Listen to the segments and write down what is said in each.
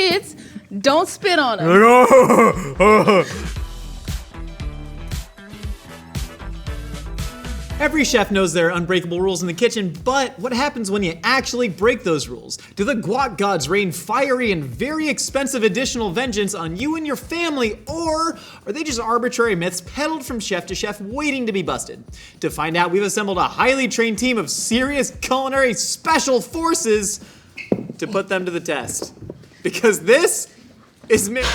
kids, don't spit on them. Every chef knows there are unbreakable rules in the kitchen, but what happens when you actually break those rules? Do the guac gods rain fiery and very expensive additional vengeance on you and your family, or are they just arbitrary myths peddled from chef to chef waiting to be busted? To find out, we've assembled a highly trained team of serious culinary special forces to put them to the test. Because this is Myth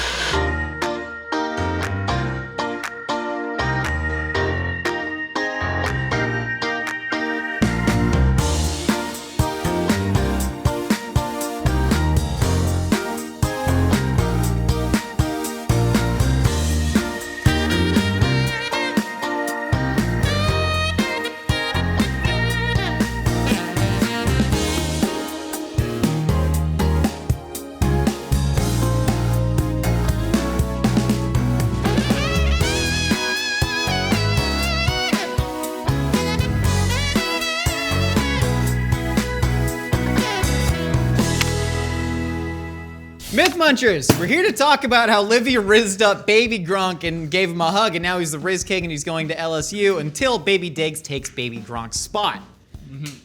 Munchers, we're here to talk about how Livy rizzed up Baby Gronk and gave him a hug, and now he's the Riz King and he's going to LSU until Baby Diggs takes Baby Gronk's spot.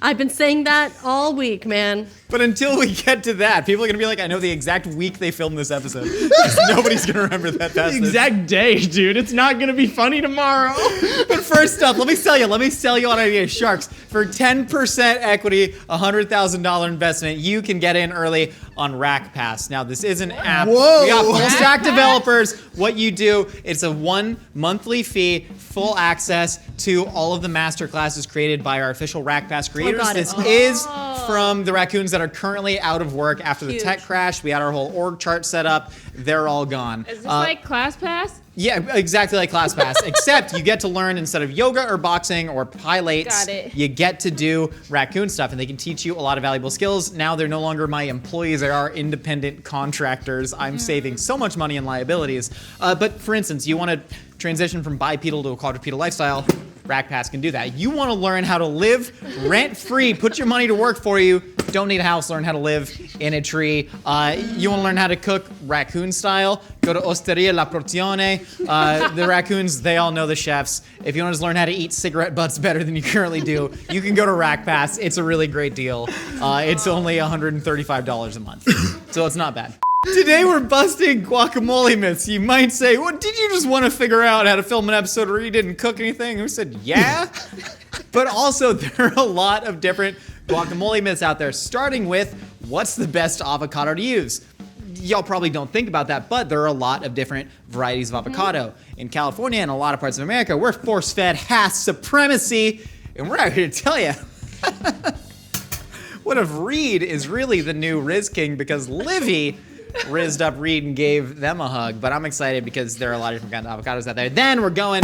I've been saying that all week, man. But until we get to that, people are going to be like, I know the exact week they filmed this episode. Nobody's going to remember that past The exact day, dude. It's not going to be funny tomorrow. But first up, let me sell you on idea. Sharks, for 10% equity, $100,000 investment, you can get in early on Rack Pass. Now, this is an app. Whoa. We got full stack developers. What you do, it's a 1 monthly fee, full access to all of the master classes created by our official Rack Pass creators. got it. This is from the raccoons that are currently out of work after the Huge. tech crash. We had our whole org chart set up. They're all gone. Is this like ClassPass? Yeah, exactly like ClassPass, except you get to learn instead of yoga or boxing or pilates, Got it. you get to do raccoon stuff, and they can teach you a lot of valuable skills. Now they're no longer my employees, they are independent contractors. I'm saving so much money in liabilities. But for instance, you want to transition from bipedal to a quadrupedal lifestyle, RackPass can do that. You want to learn how to live rent-free, put your money to work for you, don't need a house, learn how to live in a tree. You want to learn how to cook raccoon style, go to Osteria La Porzione. The raccoons, they all know the chefs. If you want to learn how to eat cigarette butts better than you currently do, you can go to RackPass. It's a really great deal. It's only $135 a month, so it's not bad. Today we're busting guacamole myths. You might say, well, did you just want to figure out how to film an episode where you didn't cook anything? Who said, yeah? But also, there are a lot of different guacamole myths out there, starting with, what's the best avocado to use? Y'all probably don't think about that, but there are a lot of different varieties of avocado. In California and a lot of parts of America, we're force-fed Hass supremacy, and we're out here to tell you. What if Reed is really the new Riz King because Livy rizzed up Reed and gave them a hug? But I'm excited because there are a lot of different kinds of avocados out there. Then we're going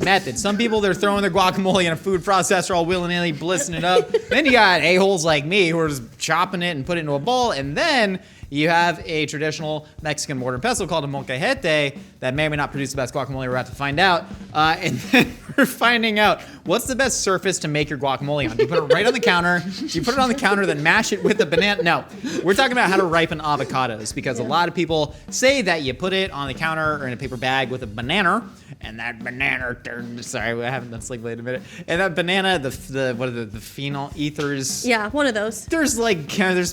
method. Some people, they're throwing their guacamole in a food processor all willy-nilly, blissing it up. Then you got a-holes like me who are just chopping it and putting it into a bowl. And then you have a traditional Mexican mortar and pestle called a molcajete that may or may not produce the best guacamole. We're about to find out. And then we're finding out what's the best surface to make your guacamole on. Do you put it right on the counter? Do you put it on the counter, then mash it with a banana? No, we're talking about how to ripen avocados because a lot of people say that you put it on the counter or in a paper bag with a banana, and that banana turned, sorry, I haven't done sleep late in a minute. And that banana, the phenol ethers. Yeah, one of those. There's a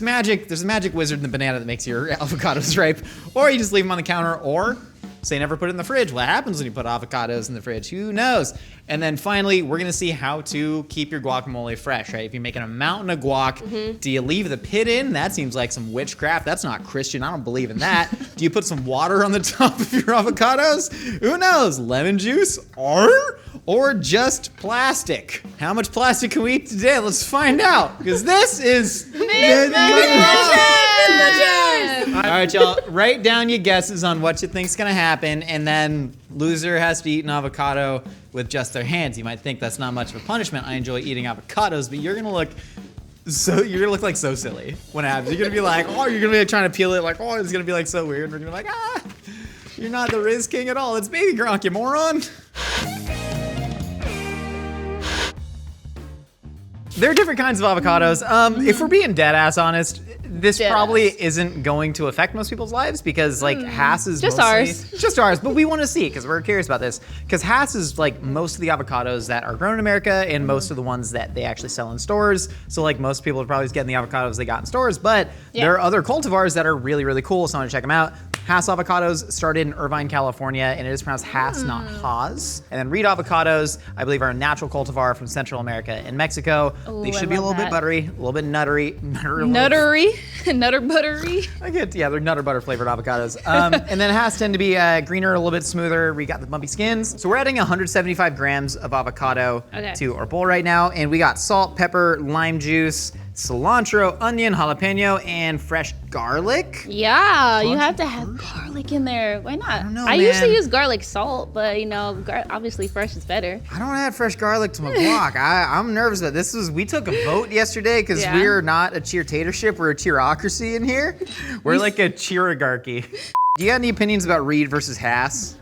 magic wizard in the banana that makes your avocados ripe, or you just leave them on the counter, or say never put it in the fridge. What happens when you put avocados in the fridge? Who knows? And then finally, we're gonna see how to keep your guacamole fresh, right? If you're making a mountain of guac, do you leave the pit in? That seems like some witchcraft. That's not Christian. I don't believe in that. Do you put some water on the top of your avocados? Who knows? Lemon juice or just plastic? How much plastic can we eat today? Let's find out, because this is all right, y'all, write down your guesses on what you think's gonna happen, and then loser has to eat an avocado with just their hands. You might think that's not much of a punishment. I enjoy eating avocados, but you're gonna look like so silly when it happens. You're gonna be like, oh, you're gonna be like, trying to peel it, like, oh, it's gonna be like so weird. We're gonna be like, you're not the Riz King at all. It's Baby Gronk, you moron. There are different kinds of avocados. If we're being dead ass honest, this Deadass. probably isn't going to affect most people's lives because like Hass is Just mostly, ours. just ours, but we want to see because we're curious about this because Hass is like most of the avocados that are grown in America and most of the ones that they actually sell in stores. So like most people are probably just getting the avocados they got in stores, but there are other cultivars that are really, really cool. So I want to check them out. Hass avocados started in Irvine, California, and it is pronounced Hass, not Haas. And then Reed avocados, I believe, are a natural cultivar from Central America and Mexico. Ooh, They I should be a love little bit that. buttery, a little bit nuttery. Nutter buttery. I get, yeah, they're nutter butter flavored avocados. And then Hass tend to be greener, a little bit smoother. We got the bumpy skins. So we're adding 175 grams of avocado to our bowl right now. And we got salt, pepper, lime juice, cilantro, onion, jalapeno, and fresh garlic. Yeah, you have to have garlic in there. Why not? I don't know, I usually man. use garlic salt, but you know, obviously fresh is better. I don't add fresh garlic to my guac. I'm nervous about this. We took a vote yesterday because Yeah. we're not a cheer-tatorship. We're a cheerocracy in here. We're like a cheerigarchy. Do you have any opinions about Reed versus Hass?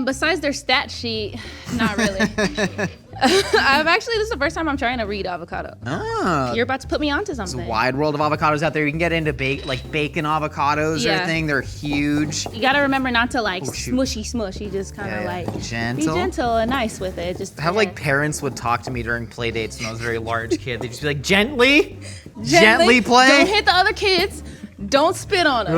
Besides their stat sheet, not really. This is the first time I'm trying to read avocado. Oh. You're about to put me onto There's something. a wide world of avocados out there. You can get into bacon avocados or Yeah. thing. They're huge. You gotta remember not to like shoot. smush. You just kind of Yeah, like gentle. be gentle and nice with it. Just How like parents would talk to me during play dates when I was a very large kid. They'd just be like, gently play. Don't hit the other kids. Don't spit on them.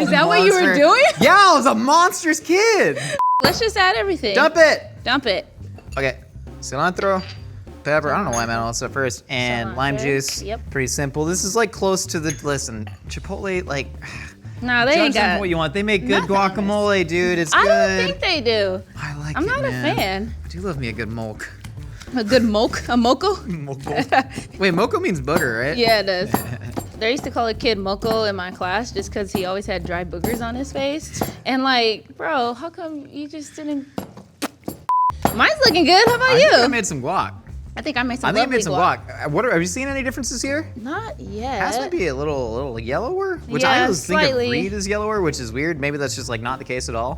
Is that what you were Monster. doing? Yeah, I was a monstrous kid. Let's just add everything. Dump it. Dump it. Okay, cilantro, pepper. I don't know why I meant all this stuff first. And lime Cilantro, juice. yep. Pretty simple. This is like close to the, listen, Chipotle, like, Nah, they ain't judge them got for what you want. They make good nothing on this. guacamole, dude. It's I good. don't think they do. I like I'm it, not man. a fan. I do love me a good moke. A good moke? A moco? Wait, moco means butter, right? Yeah, it does. They used to call a kid Moco in my class just because he always had dry boogers on his face. And like, bro, how come you just didn't? Mine's looking good. How about I think I you? made some guac. I think I made some. I think I lovely made some guac. Have you seen any differences here? Not yet. Has might be a little yellower, which I Yeah, always think of slightly. Reed as yellower, which is weird. Maybe that's just like not the case at all.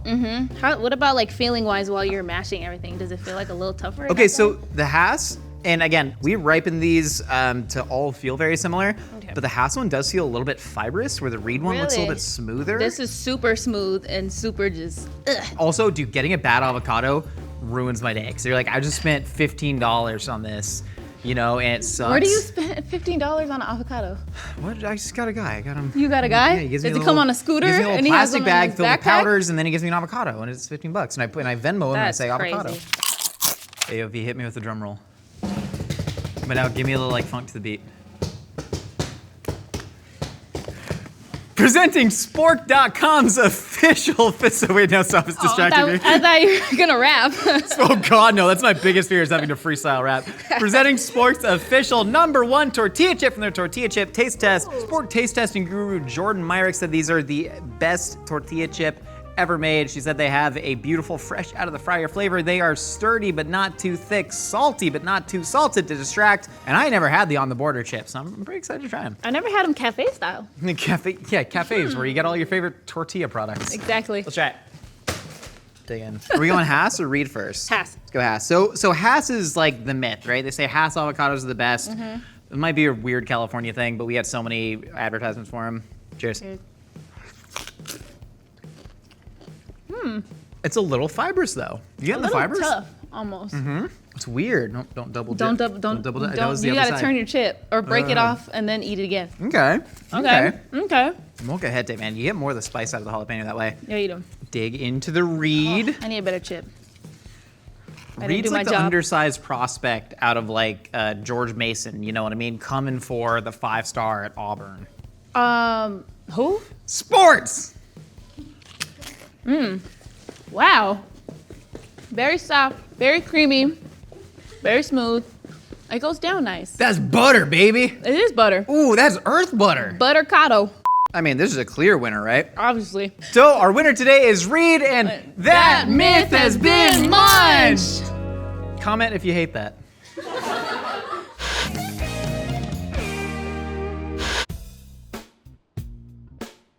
What about like feeling wise while you're mashing everything? Does it feel like a little tougher? Okay, so the Hass, and again, we ripen these to all feel very similar, but the Hass one does feel a little bit fibrous, where the Reed one looks a little Really? bit smoother. This is super smooth and super just. Ugh. Also, dude, getting a bad avocado ruins my day, because you're like, I just spent $15 on this, you know, and it sucks. Where do you spend $15 on an avocado? What? I just got a guy. I got him. You got a guy? Yeah, he gives Does me he a come little- on a scooter He gives me a little and he has plastic them in bag his filled with backpack? powders, and then he gives me an avocado, and it's $15. And I Venmo him and I That's say avocado. crazy. AOV, hit me with the drum roll. But now give me a little like funk to the beat. Presenting Spork.com's official. So wait, now stop. It's distracting me. I thought you were gonna rap. Oh God, no! That's my biggest fear is having to freestyle rap. Presenting Spork's official #1 tortilla chip from their tortilla chip taste test. Spork taste testing guru Jordan Myrick said these are the best tortilla chip ever made. She said they have a beautiful, fresh out of the fryer flavor. They are sturdy but not too thick, salty but not too salted to distract. And I never had the on the border chips. So I'm pretty excited to try them. I never had them cafe style. Cafes where you get all your favorite tortilla products. Exactly. Let's try it. Dig in. Are we going Hass or Reed first? Hass. Let's go Hass. So Hass is like the myth, right? They say Hass avocados are the best. It might be a weird California thing, but we had so many advertisements for them. Cheers. It's a little fibrous though. You getting the fibers? Tough, almost. It's weird. Don't double dip. Don't double dip. That was the you other gotta side. turn your chip or break it off and then eat it again. Okay. Okay. Mocha hete, man. You get more of the spice out of the jalapeno that way. Yeah, eat them. Dig into the Reed. I need a better chip. I didn't Reed's do my like the job. undersized prospect out of like George Mason, you know what I mean? Coming for the 5-star at Auburn. Who? Sports! Wow. Very soft, very creamy, very smooth. It goes down nice. That's butter, baby. It is butter. Ooh, that's earth butter. Buttercado, I mean, this is a clear winner, right? obviously. So our winner today is Reed, and that myth has been launched. Comment if you hate that.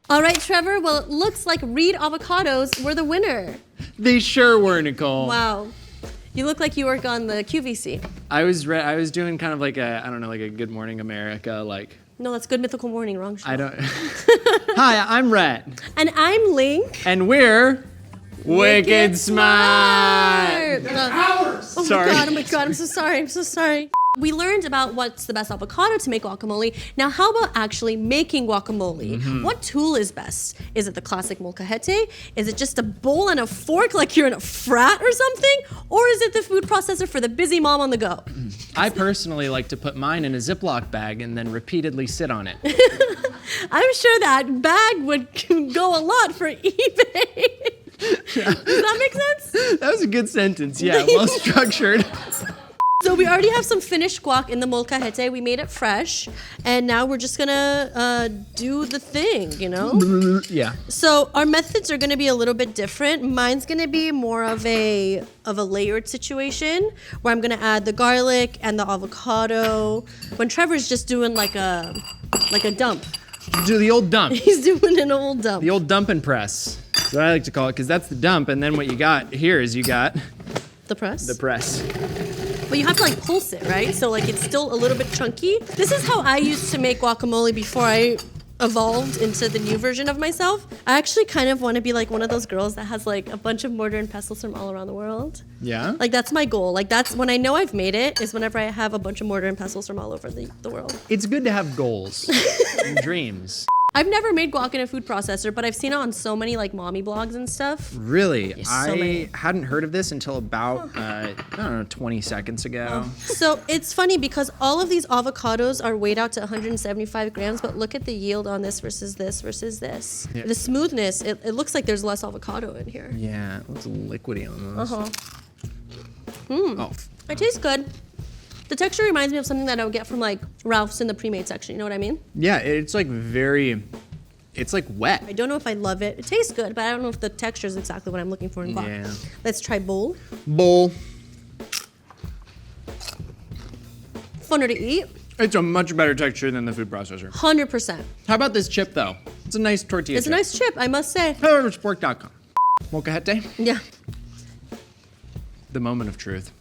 All right, Trevor. Well, it looks like Reed avocados were the winner. They sure were, Nicole. Wow. You look like you work on the QVC. I was doing kind of like a, I don't know, like a Good Morning America, like. No, that's Good Mythical Morning, wrong show. I don't. Hi, I'm Rhett. And I'm Link. And we're Wicked Smart. Oh Sorry. my god, I'm so sorry. We learned about what's the best avocado to make guacamole. Now, how about actually making guacamole? What tool is best? Is it the classic molcajete? Is it just a bowl and a fork like you're in a frat or something? Or is it the food processor for the busy mom on the go? I personally like to put mine in a Ziploc bag and then repeatedly sit on it. I'm sure that bag would go a lot for eBay. Does that make sense? That was a good sentence. Yeah, well structured. So we already have some finished guac in the molcajete. We made it fresh, and now we're just gonna do the thing, you know? Yeah. So our methods are gonna be a little bit different. Mine's gonna be more of a layered situation where I'm gonna add the garlic and the avocado. When Trevor's just doing like a dump. Do the old dump. He's doing an old dump. The old dump and press. That's what I like to call it, because that's the dump, and then what you got here is you got The press? the press. But you have to like pulse it, right? So like it's still a little bit chunky. This is how I used to make guacamole before I evolved into the new version of myself. I actually kind of want to be like one of those girls that has like a bunch of mortar and pestles from all around the world. Yeah? Like that's my goal. Like that's when I know I've made it, is whenever I have a bunch of mortar and pestles from all over the world. It's good to have goals and dreams. I've never made guac in a food processor, but I've seen it on so many like mommy blogs and stuff. Really? so many. I hadn't heard of this until about, I don't know, 20 seconds ago. So it's funny because all of these avocados are weighed out to 175 grams, but look at the yield on this versus this versus this. Yeah. The smoothness, it looks like there's less avocado in here. Yeah, it looks liquidy on those. Oh, It tastes good. The texture reminds me of something that I would get from like Ralph's in the pre-made section, you know what I mean? yeah, it's like it's like wet. I don't know if I love it. It tastes good, but I don't know if the texture is exactly what I'm looking for in guac. Yeah. Let's try bowl. Bowl. Funner to eat, It's a much better texture than the food processor. 100%. How about this chip, though? It's a nice tortilla It's a chip. nice chip, I must say. HelloRichPork.com. Molcajete, Yeah, the moment of truth.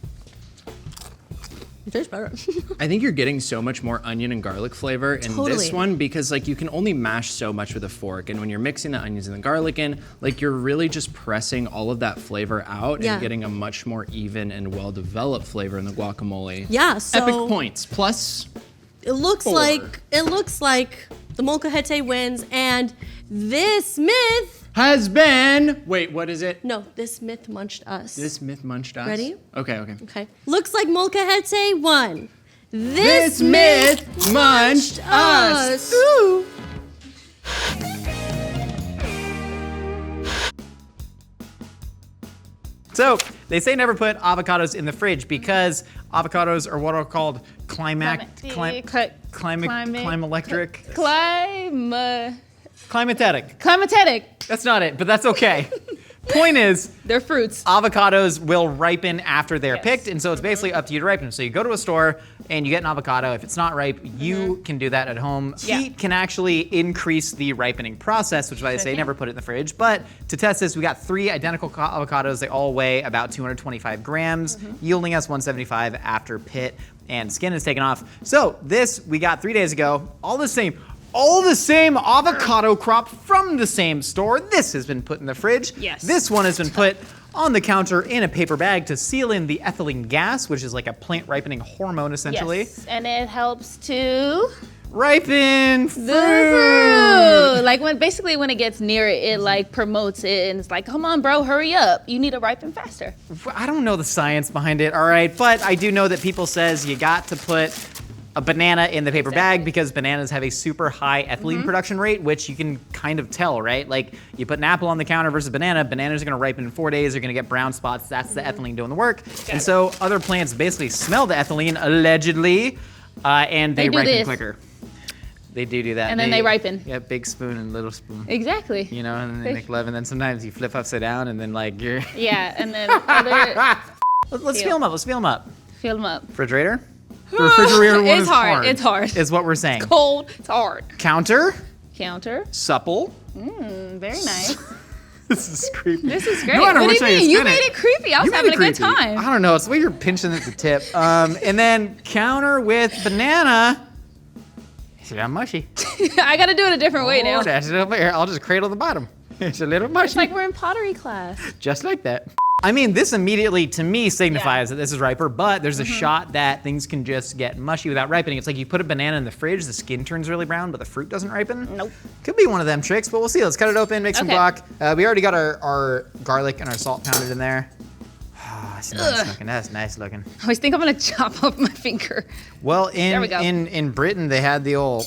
it tastes better. I think you're getting so much more onion and garlic flavor in Totally. this one because like you can only mash so much with a fork, and when you're mixing the onions and the garlic in, like you're really just pressing all of that flavor out Yeah. and getting a much more even and well-developed flavor in the guacamole. Yeah, so Epic points plus it looks 4. like the molcajete wins, and this myth. has been. Wait, what is it? No, this myth munched us. This myth munched us. Ready? Okay. Okay. Looks like molcajete won. This myth munched us. Ooh. So they say never put avocados in the fridge because avocados are what are called climatetic. That's not it, but that's okay. Point is, They're fruits. avocados will ripen after they're Yes. picked, and so it's basically up to you to ripen them. So you go to a store and you get an avocado. If it's not ripe, you can do that at home. Yeah. Heat can actually increase the ripening process, which is why they say can. never put it in the fridge. But to test this, we got 3 identical avocados. They all weigh about 225 grams, yielding us 175 after pit and skin is taken off. So this we got 3 days ago, all the same avocado crop from the same store. This has been put in the fridge. Yes. This one has been put on the counter in a paper bag to seal in the ethylene gas, which is like a plant ripening hormone essentially. Yes, and it helps to Ripen fruit. the fruit. Like when it gets near it, it like promotes it, and it's like, come on, bro, hurry up. You need to ripen faster. I don't know the science behind it, all right, but I do know that people says you got to put a banana in the paper bag because bananas have a super high ethylene production rate, which you can kind of tell, right? Like you put an apple on the counter versus bananas are gonna ripen in 4 days, they're gonna get brown spots, that's the ethylene doing the work. And so other plants basically smell the ethylene, allegedly, and they do ripen this. quicker. They do that. And then they ripen. Yeah, big spoon and little spoon. Exactly. You know, and then they make love, and then sometimes you flip upside down, and then like you're... Yeah, and then other, Let's feel them up, let's feel them up. fill them up. Refrigerator? The refrigerator one It's is hard, it's hard. Is what we're saying. Cold, it's hard. Counter, Counter, supple, very nice. This is creepy. This is great. No matter What do which you way mean? You spin made it creepy. I was having a good time. I don't know. It's the way you're pinching at the tip. And then counter with banana. It's a little mushy. I gotta do it a different way now. Oh, that's it over here. I'll just cradle the bottom. It's a little mushy. It's like we're in pottery class. Just like that. I mean, this immediately, to me, signifies that this is riper, but there's a shot that things can just get mushy without ripening. It's like you put a banana in the fridge, the skin turns really brown, but the fruit doesn't ripen. Nope. Could be one of them tricks, but we'll see. Let's cut it open, make some Okay. guac. We already got our garlic and our salt pounded in there. That's nice looking. That's nice looking. I always think I'm gonna chop off my finger. Well, There we go. in Britain, they had the old,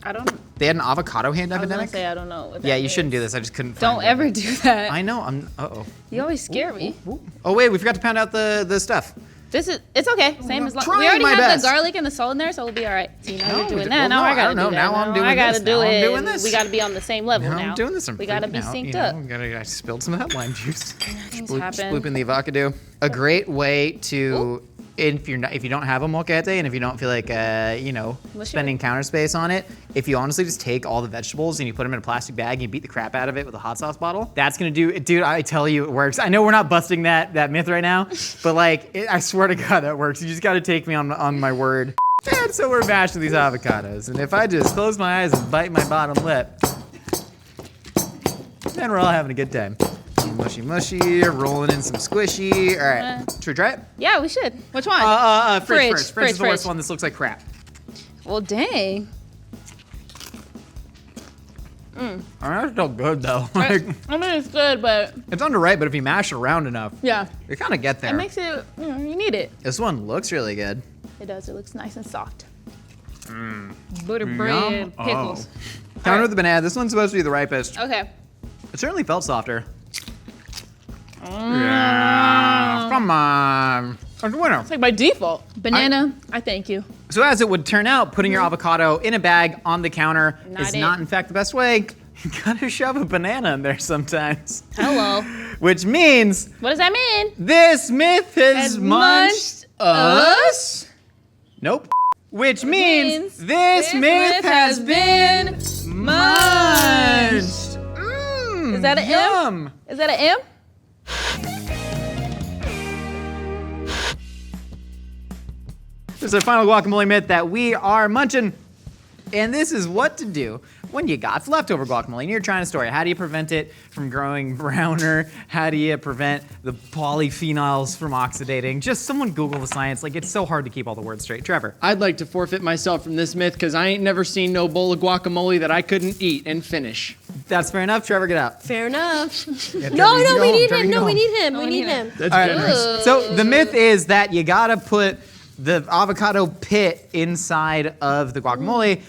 I don't. they had an avocado hand I was gonna epidemic. say I don't know. What Yeah, that you shouldn't do is. this. I just couldn't find Don't it. ever do that. I know. You always scare me. Oh, wait, we forgot to pound out the stuff. It's okay. Same as long. trying We already my have best. the garlic and the salt in there, so we'll be all right. See, now No, you're doing we- that. well, now no, I I gotta don't know. do that. Now I'm doing I gotta this. do Now I'm it. doing this. We gotta be on the same level now. I'm doing this. I'm we gotta be freaking out, synced you up. know, I spilled some of that lime juice. Things Sploop- happen. Splooping the avocado. A great way to, if you don't have a molcajete and if you don't feel like Mushy. spending counter space on it, if you honestly just take all the vegetables and you put them in a plastic bag and you beat the crap out of it with a hot sauce bottle, that's gonna do. Dude, I tell you, it works. I know we're not busting that myth right now, but like, I swear to God, that works. You just gotta take me on my word. And so we're mashing these avocados, and if I just close my eyes and bite my bottom lip, then we're all having a good time. Mushy, mushy, rolling in some squishy. All right, should we try it? Yeah, we should. Which one? Fridge Fridge, first. Fridge is the fridge. worst one. This looks like crap. Well, dang. All right, that's still good though. I Like, mean, it's good, but it's underripe, but if you mash it around enough, yeah, you kind of get it there. makes it. You need it. This one looks really good. It does. It looks nice and soft. Butter bread, Yum. pickles. Counter with the banana. This one's supposed to be the ripest. Okay. It certainly felt softer. Yeah, come on. That's a winner. It's like by default. Banana, I thank you. So as it would turn out, putting your avocado in a bag on the counter Not is it. not in fact the best way. You gotta shove a banana in there sometimes. Hello. Which means What does that mean? this myth has Has munched munched us. Nope. Which means this myth has been munched. Is that an M? Yum. Is that an M? This is our final guacamole myth that we are munching. And this is what to do when you got leftover guacamole and you're trying to store it. How do you prevent it from growing browner? How do you prevent the polyphenols from oxidating? Just someone Google the science. Like, it's so hard to keep all the words straight. Trevor. I'd like to forfeit myself from this myth because I ain't never seen no bowl of guacamole that I couldn't eat and finish. That's fair enough. Trevor, get out. Fair enough. Yeah, No, Trevor, you no, go we home. need Trevor, him. you No, go we home. need him. No, We we need need him. That's All right. good. So the myth is that you gotta put the avocado pit inside of the guacamole.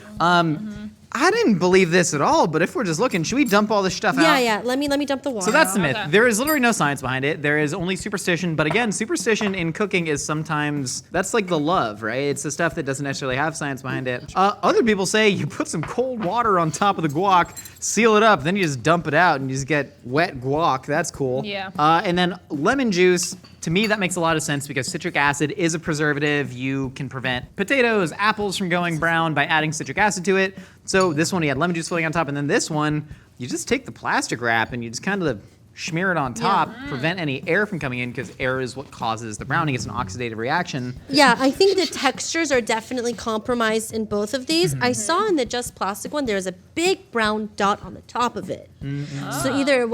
I didn't believe this at all, but if we're just looking, should we dump all this stuff out? Yeah, yeah. Let me dump the water. So that's the myth. Okay. There is literally no science behind it. There is only superstition. But again, superstition in cooking is sometimes, that's like the love, right? It's the stuff that doesn't necessarily have science behind it. Other people say you put some cold water on top of the guac, seal it up, then you just dump it out and you just get wet guac. That's cool. Yeah. And then lemon juice, to me, that makes a lot of sense because citric acid is a preservative. You can prevent potatoes, apples from going brown by adding citric acid to it. So this one, you had lemon juice floating on top, and then this one, you just take the plastic wrap and you just kind of smear it on top, prevent any air from coming in because air is what causes the browning. It's an oxidative reaction. Yeah, I think the textures are definitely compromised in both of these. I saw in the Just Plastic one, there's a big brown dot on the top of it. So either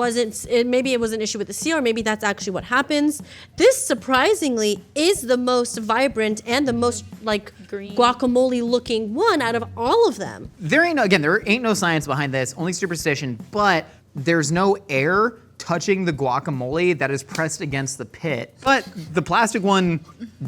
maybe it was an issue with the seal, or maybe that's actually what happens. This surprisingly is the most vibrant and the most like Green. guacamole looking one out of all of them. There ain't no science behind this, only superstition, but there's no air touching the guacamole that is pressed against the pit. But the plastic one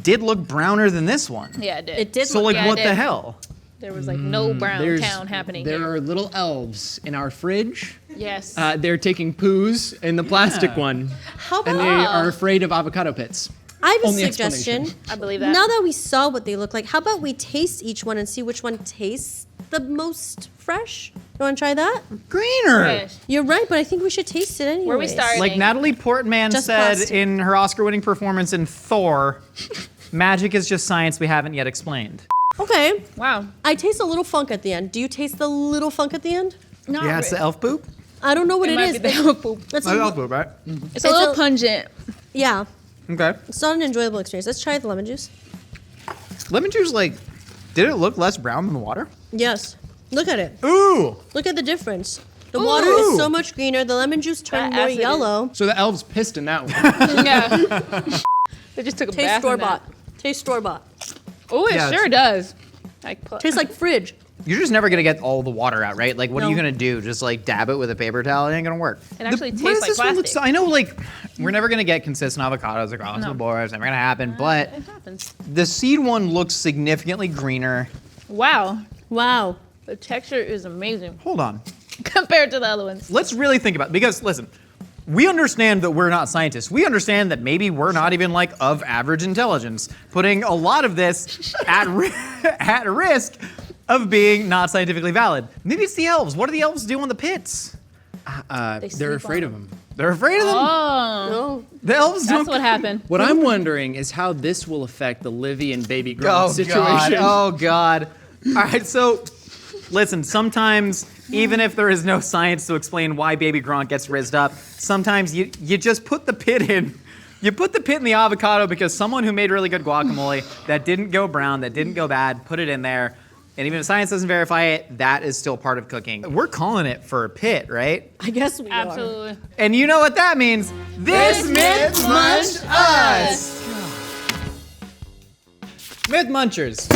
did look browner than this one. Yeah, it did. It did So look like, Yeah, it what the did. hell? There was like no brown town happening There here. are little elves in our fridge. Yes. They're taking poos in the plastic Yeah. one, How and about they are afraid of avocado pits. I have a Only suggestion. explanation. I believe that. Now that we saw what they look like, how about we taste each one and see which one tastes the most fresh? You want to try that? Greener. Fresh. You're right, but I think we should taste it anyway. Where we started. Like Natalie Portman Just said plastic. in her Oscar-winning performance in Thor, magic is just science we haven't yet explained. Okay. Wow. I taste a little funk at the end. Do you taste the little funk at the end? Not Yeah, it's the elf poop. I don't know what it might is. be the elf poop. It's That's a, all food, right? It's a little pungent. yeah, Okay. it's not an enjoyable experience. Let's try the lemon juice. Lemon juice, like, did it look less brown than the water? Yes. Look at it. Ooh. Look at the difference. The water is so much greener. The lemon juice turned That more acid yellow. So the elves pissed in that one. Yeah. They just took a Tastes bath. store bought. Tastes store bought. Oh, it Yeah, sure does. Like, Tastes like fridge. You're just never gonna get all the water out, right? Like, what are you No. gonna do? Just like dab it with a paper towel? It ain't gonna work. It actually What tastes does like this one look plastic. so- I know, like, we're never gonna get consistent avocados across No. the board. It's never gonna happen. But It happens. the seed one looks significantly greener. Wow. Wow. The texture is amazing Hold on. compared to the other ones. Let's really think about it. Because listen, we understand that we're not scientists. We understand that maybe we're not even like of average intelligence, putting a lot of this at at risk of being not scientifically valid. Maybe it's the elves. What do the elves do on the pits? They're sleep afraid on of him. They're afraid of them. Oh, No. The elves that's don't. what happened. What I'm wondering is how this will affect the Livy and Baby Gronk Oh situation. God! Oh God! All right, so listen. Sometimes, even if there is no science to explain why Baby Gronk gets rizzed up, sometimes you just put the pit in. You put the pit in the avocado because someone who made really good guacamole that didn't go brown, that didn't go bad, put it in there. And even if science doesn't verify it, that is still part of cooking. We're calling it for a pit, right? I guess we are. Absolutely. And you know what that means? This myth munched us! Myth Munchers.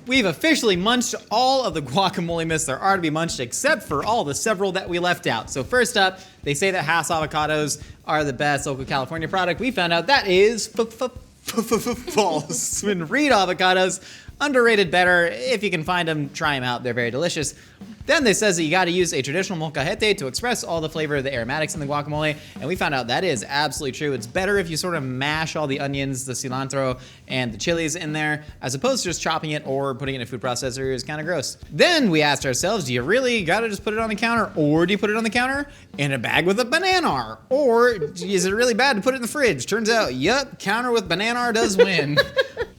We've officially munched all of the guacamole myths there are to be munched, except for all the several that we left out. So first up, they say that Hass avocados are the best local California product. We found out that is false. When Reed avocados, underrated better. If you can find them, try them out. They're very delicious. Then they says that you got to use a traditional molcajete to express all the flavor of the aromatics in the guacamole, and we found out that is absolutely true. It's better if you sort of mash all the onions, the cilantro, and the chilies in there, as opposed to just chopping it or putting it in a food processor. Is kind of gross. Then we asked ourselves, do you really got to just put it on the counter, or do you put it on the counter in a bag with a banana? Or is it really bad to put it in the fridge? Turns out, yep, counter with banana does win.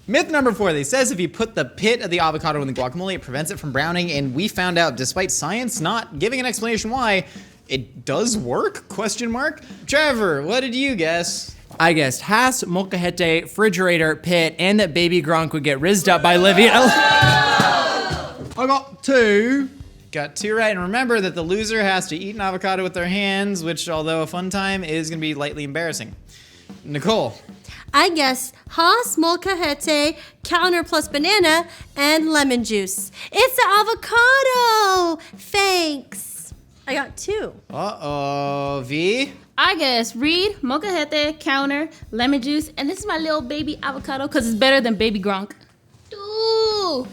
Myth number 4, they says if you put the pit of the avocado in the guacamole, it prevents it from browning, and we found out, despite science not giving an explanation why, it does work, question mark? Trevor, what did you guess? I guessed Hass, molcajete, refrigerator, pit, and that Baby Gronk would get rizzed up by Livy. I got 2. Got 2 right, and remember that the loser has to eat an avocado with their hands, which, although a fun time, is gonna be lightly embarrassing. Nicole. I guess Haas, molcajete, counter plus banana, and lemon juice. It's the avocado! Thanks. I got 2. Uh-oh, V? I guess Reed, molcajete, counter, lemon juice, and this is my little baby avocado because it's better than Baby Gronk. Ooh.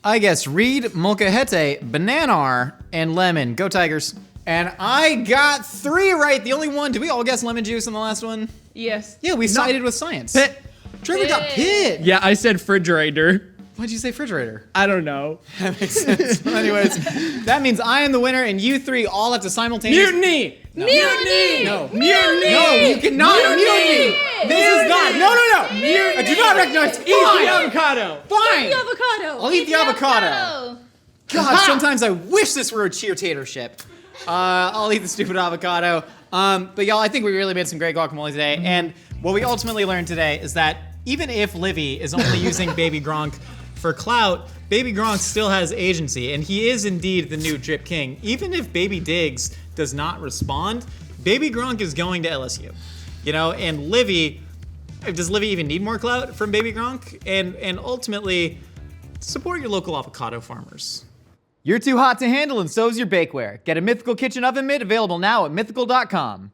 I guess Reed, molcajete, banana, and lemon. Go Tigers. And I got 3 right. The only one. Did we all guess lemon juice on the last one? Yes. Yeah, we sided with science. Pit. Trevor got pit. Yeah, I said refrigerator. Why'd you say refrigerator? I don't know. That makes sense. Well, anyways, that means I am the winner, and you 3 all have to simultaneously. Mutiny! No. Mutiny! No. Mutiny! No, you cannot mutiny. This is not. No. Mutiny! I do not recognize. Eat the avocado! Fine. The avocado! I'll eat the avocado. God, sometimes I wish this were a cheertatorship. I'll eat the stupid avocado. But y'all, I think we really made some great guacamole today. And what we ultimately learned today is that even if Livy is only using Baby Gronk for clout, Baby Gronk still has agency, and he is indeed the new Drip King. Even if Baby Diggs does not respond, Baby Gronk is going to LSU. You know, and Livy, does Livy even need more clout from Baby Gronk? And ultimately, support your local avocado farmers. You're too hot to handle, and so's your bakeware. Get a Mythical kitchen oven mitt available now at mythical.com.